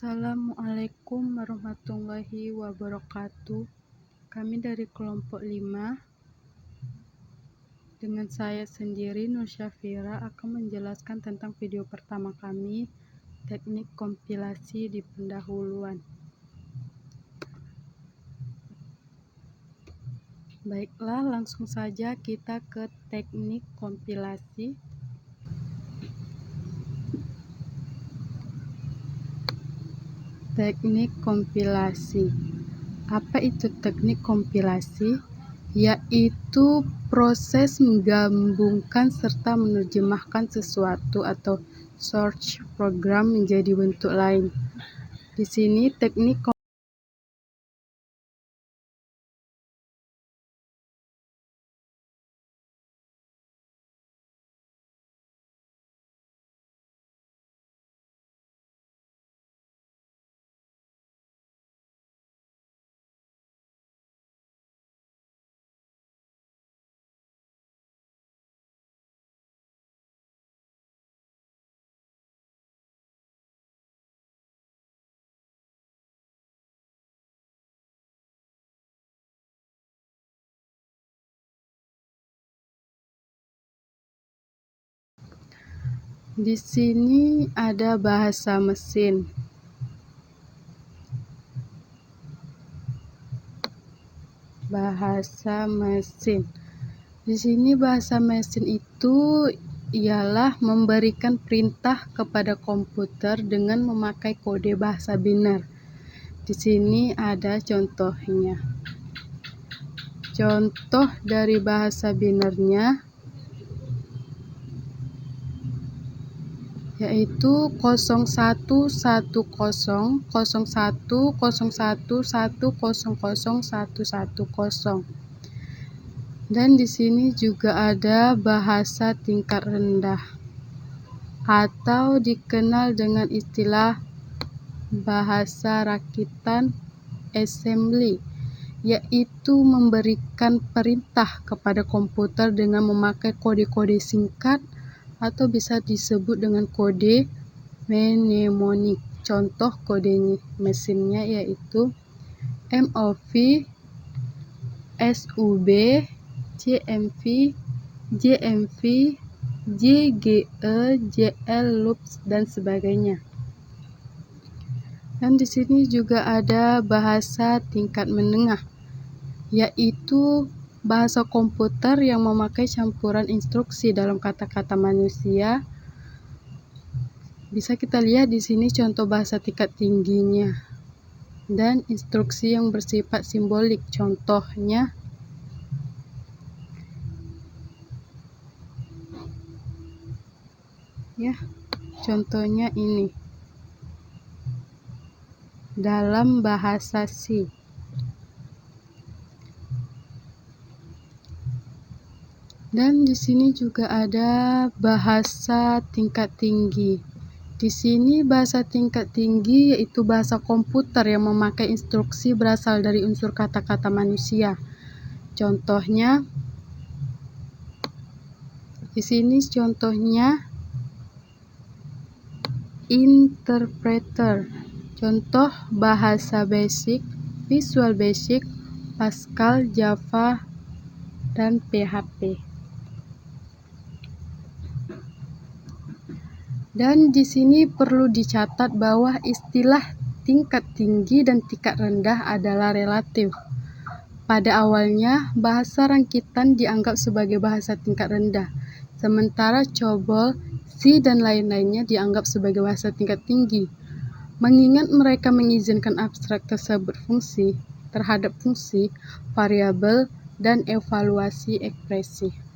Assalamualaikum warahmatullahi wabarakatuh. Kami dari kelompok 5 dengan saya sendiri Nur Syafira akan menjelaskan tentang video pertama kami, teknik kompilasi di pendahuluan. Baiklah, langsung saja kita ke teknik kompilasi. Teknik kompilasi. Apa itu teknik kompilasi? Yaitu proses menggabungkan serta menerjemahkan sesuatu atau source program menjadi bentuk lain. Di sini teknik Di sini ada bahasa mesin. Bahasa mesin. Di sini bahasa mesin itu ialah memberikan perintah kepada komputer dengan memakai kode bahasa biner. Di sini ada contohnya. Contoh dari bahasa binernya yaitu 01100101100110. Dan di sini juga ada bahasa tingkat rendah atau dikenal dengan istilah bahasa rakitan assembly, yaitu memberikan perintah kepada komputer dengan memakai kode-kode singkat atau bisa disebut dengan kode mnemonik. Contoh kode mesinnya yaitu MOV, SUB, JMV, JMV, JGE, JL loops dan sebagainya. Dan di sini juga ada bahasa tingkat menengah, yaitu bahasa komputer yang memakai campuran instruksi dalam kata-kata manusia. Bisa kita lihat di sini contoh bahasa tingkat tingginya dan instruksi yang bersifat simbolik. Contohnya contohnya ini dalam bahasa C. Dan di sini juga ada bahasa tingkat tinggi. Di sini bahasa tingkat tinggi yaitu bahasa komputer yang memakai instruksi berasal dari unsur kata-kata manusia. Contohnya di sini contohnya interpreter. Contoh bahasa basic, Visual Basic, Pascal, Java, dan PHP. Dan di sini perlu dicatat bahwa istilah tingkat tinggi dan tingkat rendah adalah relatif. Pada awalnya, bahasa rakitan dianggap sebagai bahasa tingkat rendah, sementara COBOL, C, dan lain-lainnya dianggap sebagai bahasa tingkat tinggi. Mengingat mereka mengizinkan abstrak tersebut fungsi terhadap fungsi, variabel, dan evaluasi ekspresi.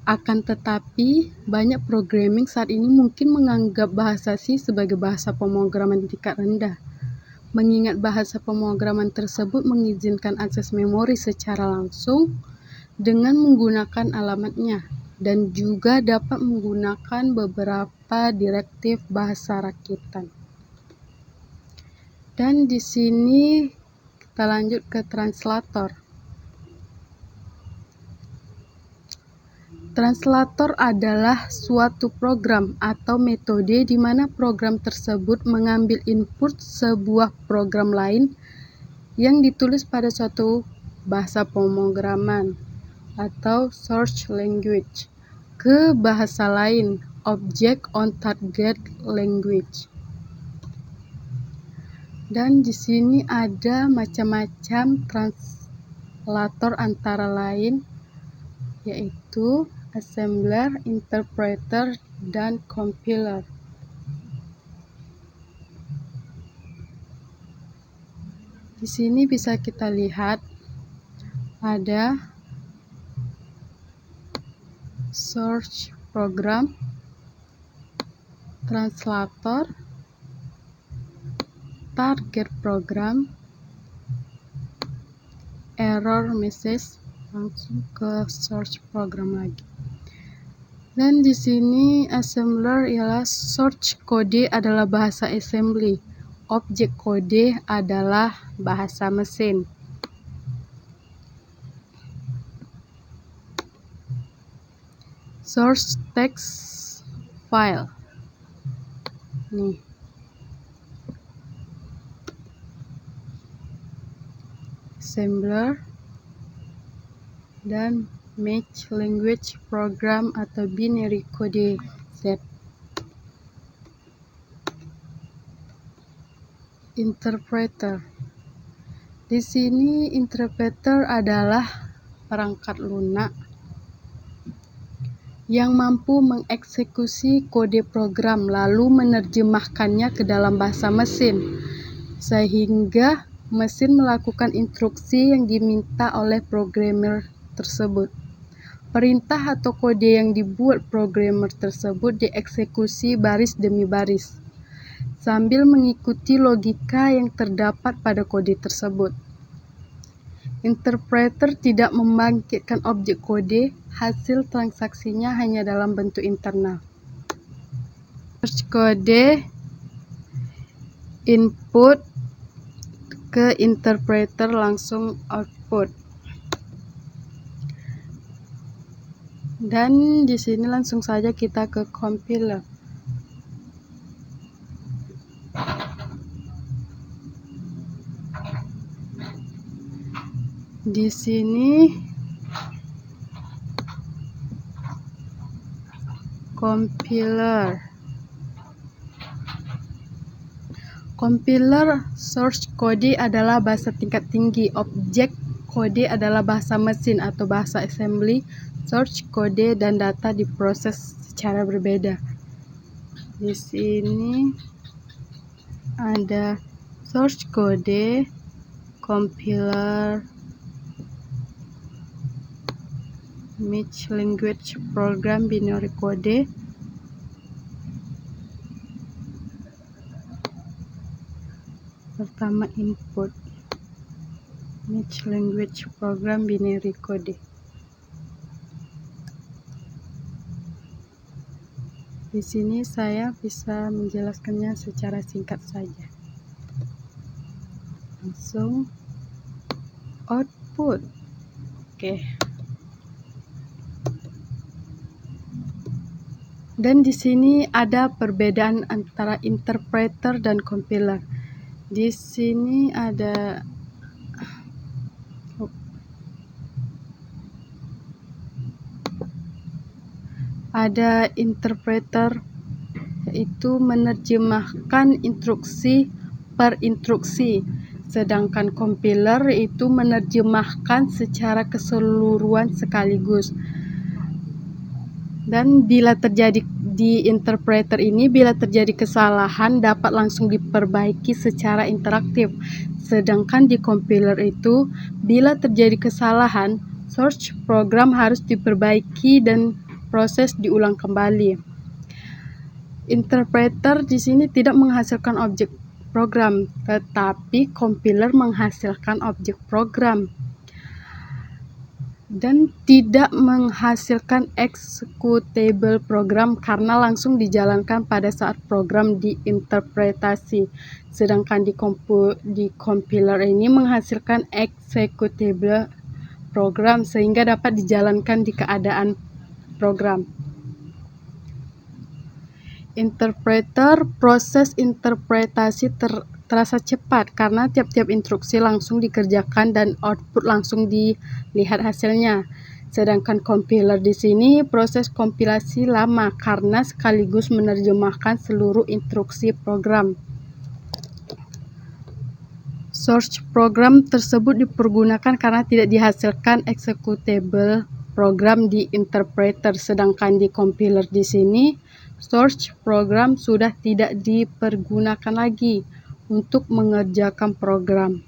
Akan tetapi, banyak programming saat ini mungkin menganggap bahasa C sebagai bahasa pemrograman tingkat rendah, mengingat bahasa pemrograman tersebut mengizinkan akses memori secara langsung dengan menggunakan alamatnya, dan juga dapat menggunakan beberapa direktif bahasa rakitan. Dan di sini kita lanjut ke translator. Translator adalah suatu program atau metode di mana program tersebut mengambil input sebuah program lain yang ditulis pada suatu bahasa pemrograman atau source language ke bahasa lain, object on target language. Dan di sini ada macam-macam translator antara lain, yaitu assembler, interpreter, dan compiler. Di sini bisa kita lihat ada source program, translator, target program, error message, langsung ke source program lagi. Dan di sini assembler ialah source kode adalah bahasa assembly, objek kode adalah bahasa mesin. Source text file. Nih. Assembler dan match language program atau binary code set. Interpreter. Di sini interpreter adalah perangkat lunak yang mampu mengeksekusi kode program lalu menerjemahkannya ke dalam bahasa mesin sehingga mesin melakukan instruksi yang diminta oleh programmer tersebut. Perintah atau kode yang dibuat programmer tersebut dieksekusi baris demi baris, sambil mengikuti logika yang terdapat pada kode tersebut. Interpreter tidak membangkitkan objek kode, hasil transaksinya hanya dalam bentuk internal. Source kode input ke interpreter langsung output. Dan di sini langsung saja kita ke compiler. Di sini compiler. Compiler source kode adalah bahasa tingkat tinggi, objek kode adalah bahasa mesin atau bahasa assembly, source kode dan data diproses secara berbeda. Di sini ada source kode, compiler, match language program, binary code, pertama input, match language program, binary code. Di sini saya bisa menjelaskannya secara singkat saja. Langsung output. Oke. Dan di sini ada perbedaan antara interpreter dan compiler. Di sini ada interpreter, yaitu menerjemahkan instruksi per instruksi, sedangkan compiler itu menerjemahkan secara keseluruhan sekaligus. Dan bila terjadi di interpreter ini, bila terjadi kesalahan dapat langsung diperbaiki secara interaktif, sedangkan di compiler itu bila terjadi kesalahan, source program harus diperbaiki dan proses diulang kembali. Interpreter di sini tidak menghasilkan objek program, tetapi compiler menghasilkan objek program dan tidak menghasilkan executable program karena langsung dijalankan pada saat program diinterpretasi. Sedangkan di compiler ini menghasilkan executable program sehingga dapat dijalankan di keadaan program. Interpreter, proses interpretasi terasa cepat karena tiap-tiap instruksi langsung dikerjakan dan output langsung dilihat hasilnya. Sedangkan compiler di sini proses kompilasi lama karena sekaligus menerjemahkan seluruh instruksi program. Source program tersebut dipergunakan karena tidak dihasilkan executable program di interpreter, sedangkan di compiler di sini source program sudah tidak dipergunakan lagi untuk mengerjakan program.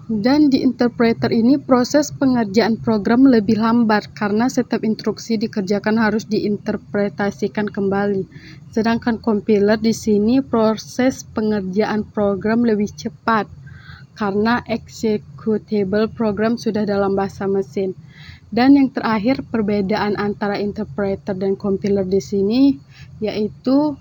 Dan di interpreter ini proses pengerjaan program lebih lambat karena setiap instruksi dikerjakan harus diinterpretasikan kembali. Sedangkan compiler di sini proses pengerjaan program lebih cepat karena executable program sudah dalam bahasa mesin. Dan yang terakhir, perbedaan antara interpreter dan compiler di sini yaitu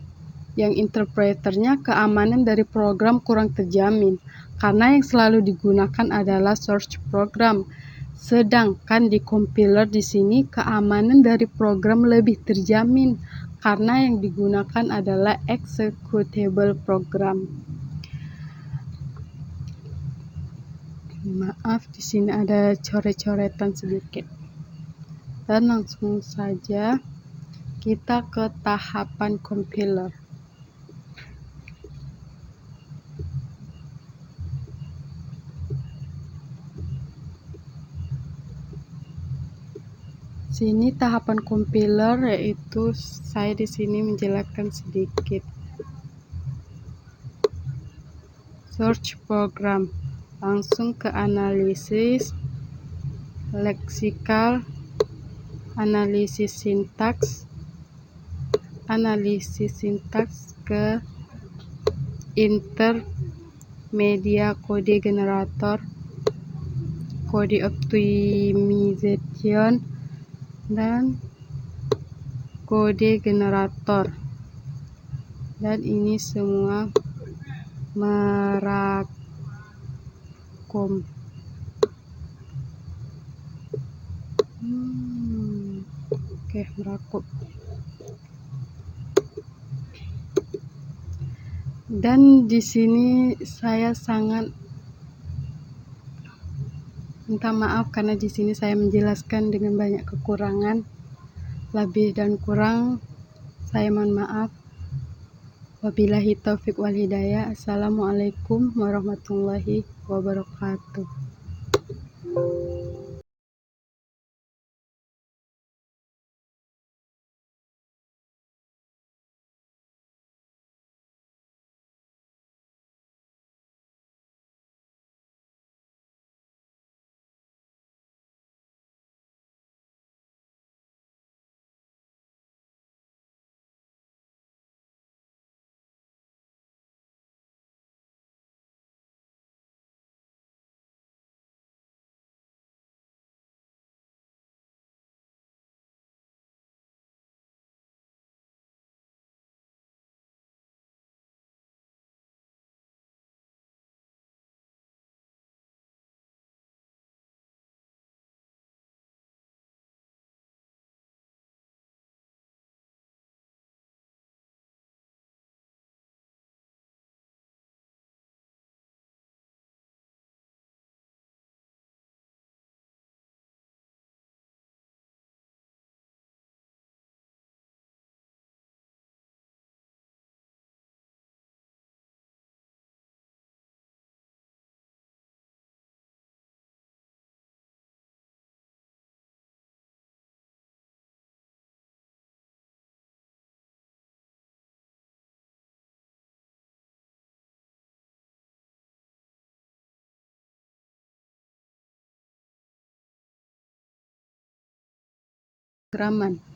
yang interpreternya keamanan dari program kurang terjamin karena yang selalu digunakan adalah source program. Sedangkan di compiler di sini keamanan dari program lebih terjamin karena yang digunakan adalah executable program. Maaf, di sini ada coret-coretan sedikit. Dan langsung saja kita ke tahapan compiler. Sini tahapan compiler, yaitu saya di sini menjelaskan sedikit. Search program, langsung ke analisis leksikal, analisis sintaks ke intermedia kode generator, kode optimization, dan kode generator. Dan ini semua merakom. Oke, merakom. Dan di sini saya sangat minta maaf karena di sini saya menjelaskan dengan banyak kekurangan. Lebih dan kurang saya mohon maaf. Wabillahi taufik wal hidayah. Assalamualaikum warahmatullahi wabarakatuh. Graman.